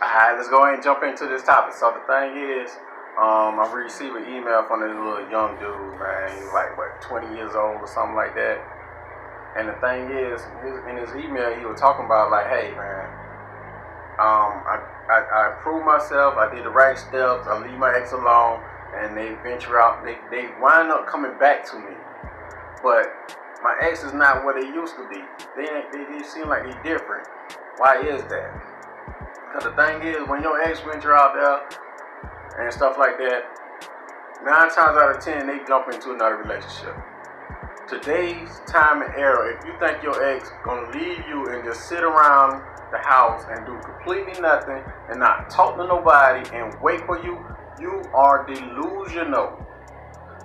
Alright, let's go ahead and jump into this topic. So the thing is, I received an email from this little young dude, man. He's like, what, 20 years old or something like that. And the thing is, in his email, he was talking about like, hey, man, I improved myself. I did the right steps. I leave my ex alone, and they venture out. They wind up coming back to me, but my ex is not what they used to be. They seem like they different. Why is that? Because the thing is, when your ex venture out there and stuff like that, 9 times out of 10, they jump into another relationship. Today's time and era, if you think your ex gonna leave you and just sit around the house and do completely nothing and not talk to nobody and wait for you, you are delusional.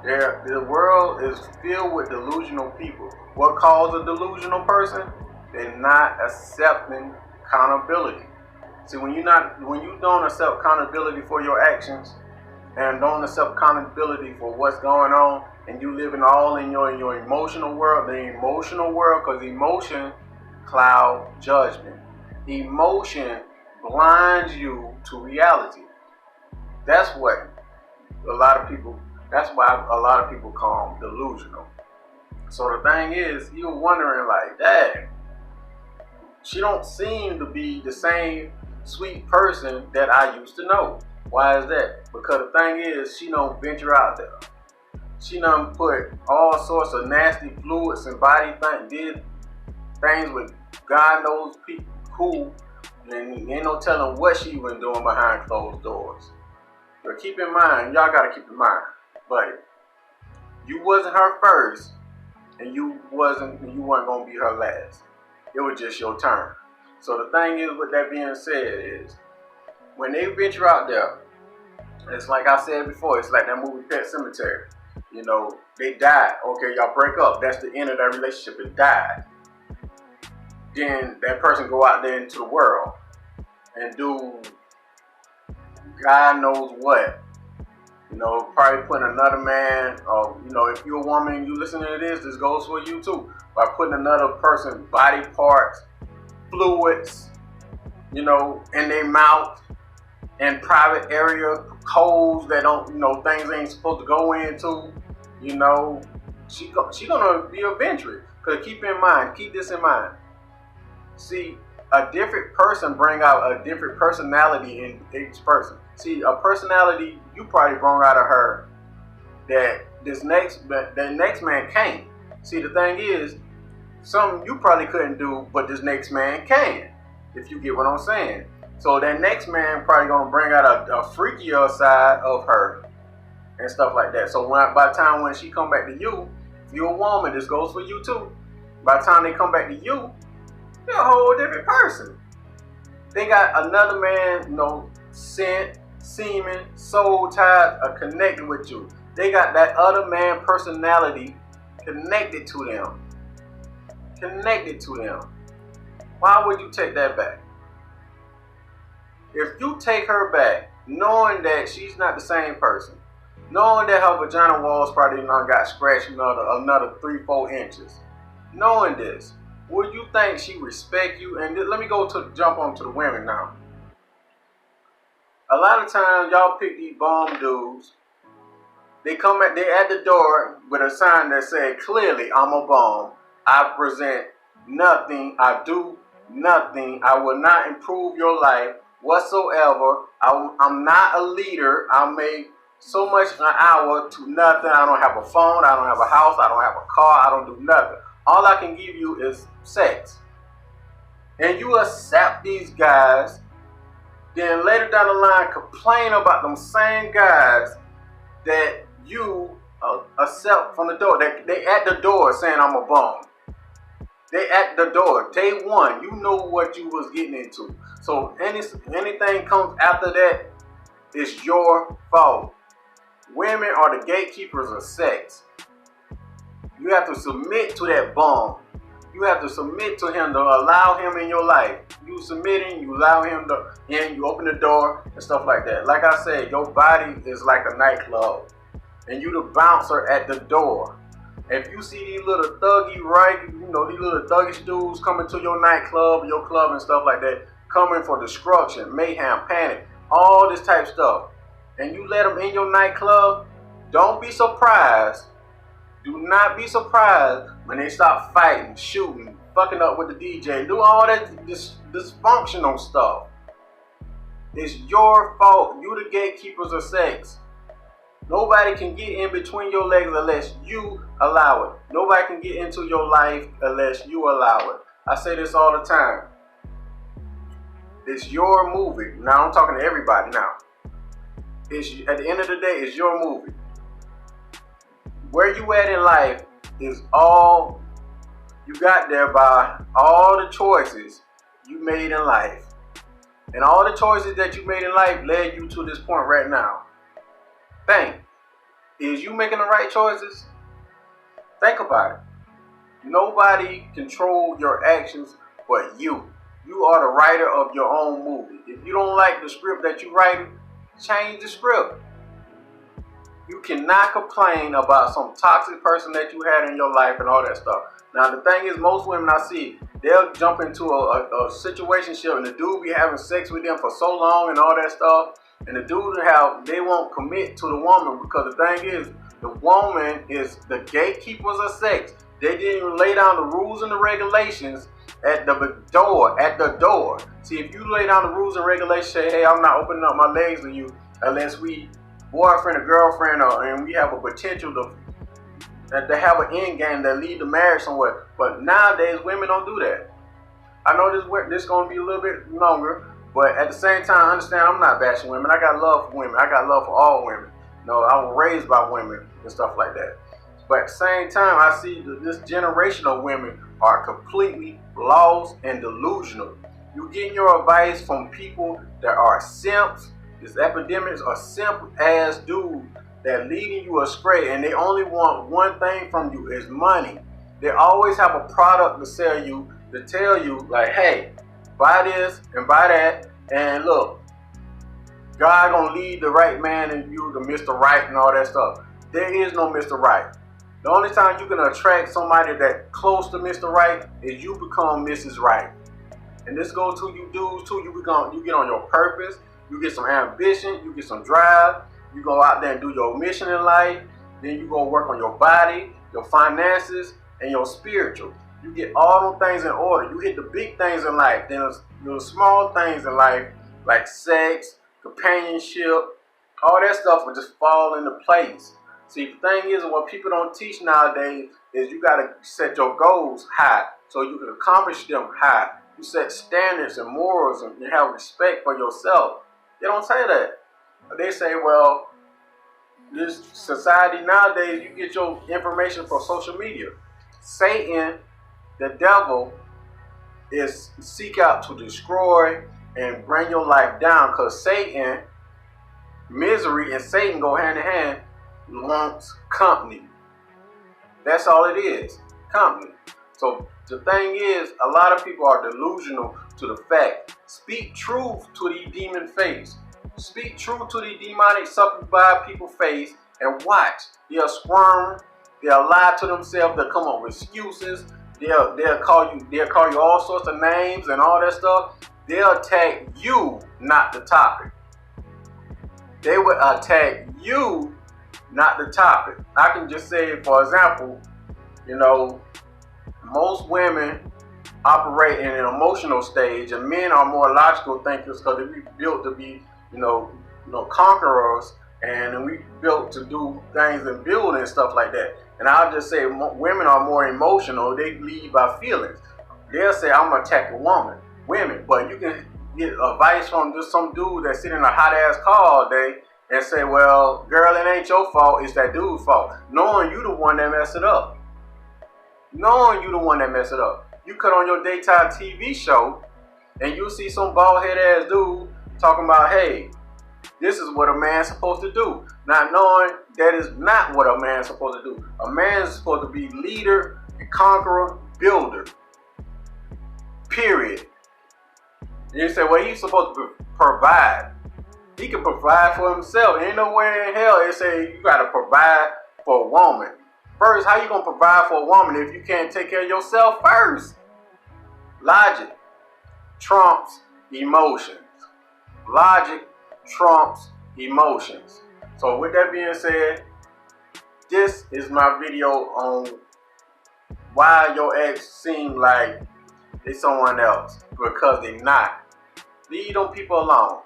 The world is filled with delusional people. What causes a delusional person? They're not accepting accountability. See, when you don't accept accountability for your actions and don't accept accountability for what's going on, and you living all in your emotional world, the emotional world, because emotion cloud judgment. Emotion blinds you to reality. That's why a lot of people call them delusional. So the thing is, you're wondering like, dang, she don't seem to be the same sweet person that I used to know. Why is that? Because the thing is, she don't venture out there. She done put all sorts of nasty fluids and body did things with God knows people who, and ain't no telling what she been doing behind closed doors. But keep in mind, y'all gotta keep in mind, but you wasn't her first, and you weren't gonna be her last. It was just your turn. So the thing is, with that being said, is when they venture out there, it's like I said before, it's like that movie Pet Cemetery. You know, they died. Okay, y'all break up. That's the end of that relationship. It died. Then that person go out there into the world and do God knows what. You know, probably putting another man, or, you know, if you're a woman and you listening to this goes for you too. By putting another person's body parts, fluids, you know, in their mouth, in private area, holes that don't, you know, things ain't supposed to go into, you know, she gonna be a venture. Cause keep this in mind. See, a different person bring out a different personality in each person. See, a personality you probably brought out of her that that next man can't. See, the thing is, something you probably couldn't do, but this next man can. If you get what I'm saying. So that next man probably gonna bring out a freakier side of her and stuff like that. So by the time when she come back to you, if you're a woman, this goes for you too. By the time they come back to you, they're a whole different person. They got another man, you know, scent, semen, soul ties are connected with you. They got that other man personality connected to them. Why would you take that back? If you take her back, knowing that she's not the same person, knowing that her vagina walls probably got scratched another 3-4 inches, knowing this, would you think she respect you? And let me jump on to the women now. A lot of times y'all pick these bum dudes. They at the door with a sign that said clearly, I'm a bum. I present nothing. I do nothing. I will not improve your life whatsoever. I'm not a leader. I make so much an hour to nothing. I don't have a phone. I don't have a house. I don't have a car. I don't do nothing. All I can give you is sex. And you accept these guys, then later down the line complain about them same guys that you accept from the door. They at the door saying I'm a bum. They at the door. Day one, you know what you was getting into. So anything comes after that, it's your fault. Women are the gatekeepers of sex. You have to submit to that bum. You have to submit to him to allow him in your life. You submitting, you allow him in, you open the door and stuff like that. Like I said, your body is like a nightclub, and you the bouncer at the door. If you see these little thuggish dudes coming to your nightclub, your club and stuff like that, coming for destruction, mayhem, panic, all this type of stuff, and you let them in your nightclub, don't be surprised. Do not be surprised when they start fighting, shooting, fucking up with the DJ, do all that dysfunctional stuff. It's your fault. You the gatekeepers of sex. Nobody can get in between your legs unless you allow it. Nobody can get into your life unless you allow it. I say this all the time. It's your movie. Now I'm talking to everybody now. It's, at the end of the day, it's your movie. Where you at in life is all you got there by all the choices you made in life. And all the choices that you made in life led you to this point right now. Think. Is you making the right choices? Think about it. Nobody controls your actions but you. You are the writer of your own movie. If you don't like the script that you write, change the script. You cannot complain about some toxic person that you had in your life and all that stuff. Now the thing is, most women I see, they'll jump into a situationship and the dude be having sex with them for so long and all that stuff. And the dude they won't commit to the woman because the thing is, the woman is the gatekeepers of sex. They didn't even lay down the rules and the regulations at the door. See, if you lay down the rules and regulations, say, hey, I'm not opening up my legs to you unless we boyfriend or girlfriend and we have a potential to have an end game that lead to marriage somewhere. But nowadays, women don't do that. I know this is going to be a little bit longer, but at the same time, understand I'm not bashing women. I got love for women. I got love for all women. You know, I was raised by women and stuff like that. But at the same time, I see that this generation of women are completely lost and delusional. You're getting your advice from people that are simps. These epidemics are simple ass dudes that leading you astray, and they only want one thing from you is money. They always have a product to sell you, to tell you like, hey, buy this and buy that, and look, God gonna lead the right man in you to Mr. Right and all that stuff. There is no Mr. Right. The only time you can attract somebody that close to Mr. Right is you become Mrs. Right. And this goes to you dudes too. You get on your purpose. You get some ambition, you get some drive, you go out there and do your mission in life, then you go work on your body, your finances, and your spiritual. You get all those things in order. You hit the big things in life, then the small things in life, like sex, companionship, all that stuff will just fall into place. See, the thing is, what people don't teach nowadays is you gotta set your goals high so you can accomplish them high. You set standards and morals and you have respect for yourself. They don't say that. They say, well, this society nowadays, you get your information from social media. Satan, the devil, is seek out to destroy and bring your life down, because Satan, misery and Satan go hand in hand, wants company. That's all it is, company. So the thing is, a lot of people are delusional to the fact. Speak truth to the demon face. Speak truth to the demonic succubus people face and watch. They'll squirm. They'll lie to themselves. They'll come up with excuses. They'll call you all sorts of names and all that stuff. They'll attack you, not the topic. They will attack you, not the topic. I can just say, for example, you know, most women operate in an emotional stage, and men are more logical thinkers because we built to be, you know, conquerors, and we built to do things and build and stuff like that. And I'll just say women are more emotional. They lead by feelings. They'll say, I'm gonna attack a women, but you can get advice from just some dude that's sitting in a hot ass car all day and say, well, girl, it ain't your fault, it's that dude's fault. Knowing you the one that messed it up. Knowing you the one that messed it up. You cut on your daytime TV show and you see some bald head ass dude talking about, hey, this is what a man's supposed to do. Not knowing that is not what a man's supposed to do. A man's supposed to be leader, conqueror, builder. Period. And you say, well, he's supposed to provide. He can provide for himself. Ain't nowhere in hell they say you gotta provide for a woman. First, how you gonna provide for a woman if you can't take care of yourself first? Logic trumps emotions. Logic trumps emotions. So with that being said, this is my video on why your ex seem like it's someone else, because they're not. Leave them people alone.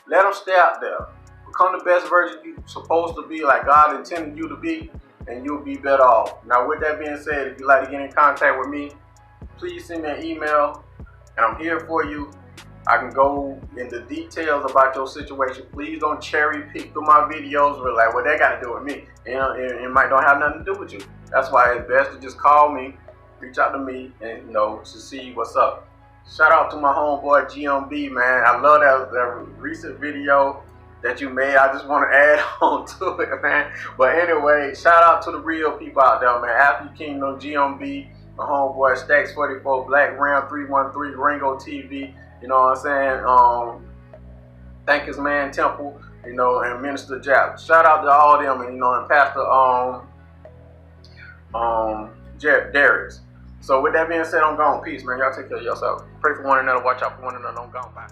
Let them stay out there. Become the best version you're supposed to be, like God intended you to be, and you'll be better off. Now with that being said, if you'd like to get in contact with me, please send me an email, and I'm here for you. I can go into details about your situation. Please don't cherry pick through my videos. We're like, what that got to do with me? You know, it might not have nothing to do with you. That's why it's best to just call me, reach out to me, and to see what's up. Shout out to my homeboy GMB, man. I love that recent video that you made. I just want to add on to it, man. But anyway, shout out to the real people out there, man. Happy Kingdom, GMB, my homeboy Stacks 44, Black Ram 313, Ringo TV. You know what I'm saying? Thank his man Temple, and Minister Jap. Shout out to all them, and Pastor Jeff Darius. So with that being said, I'm gone. Peace, man. Y'all take care of yourself. Pray for one another. Watch out for one another. I'm gone. Bye.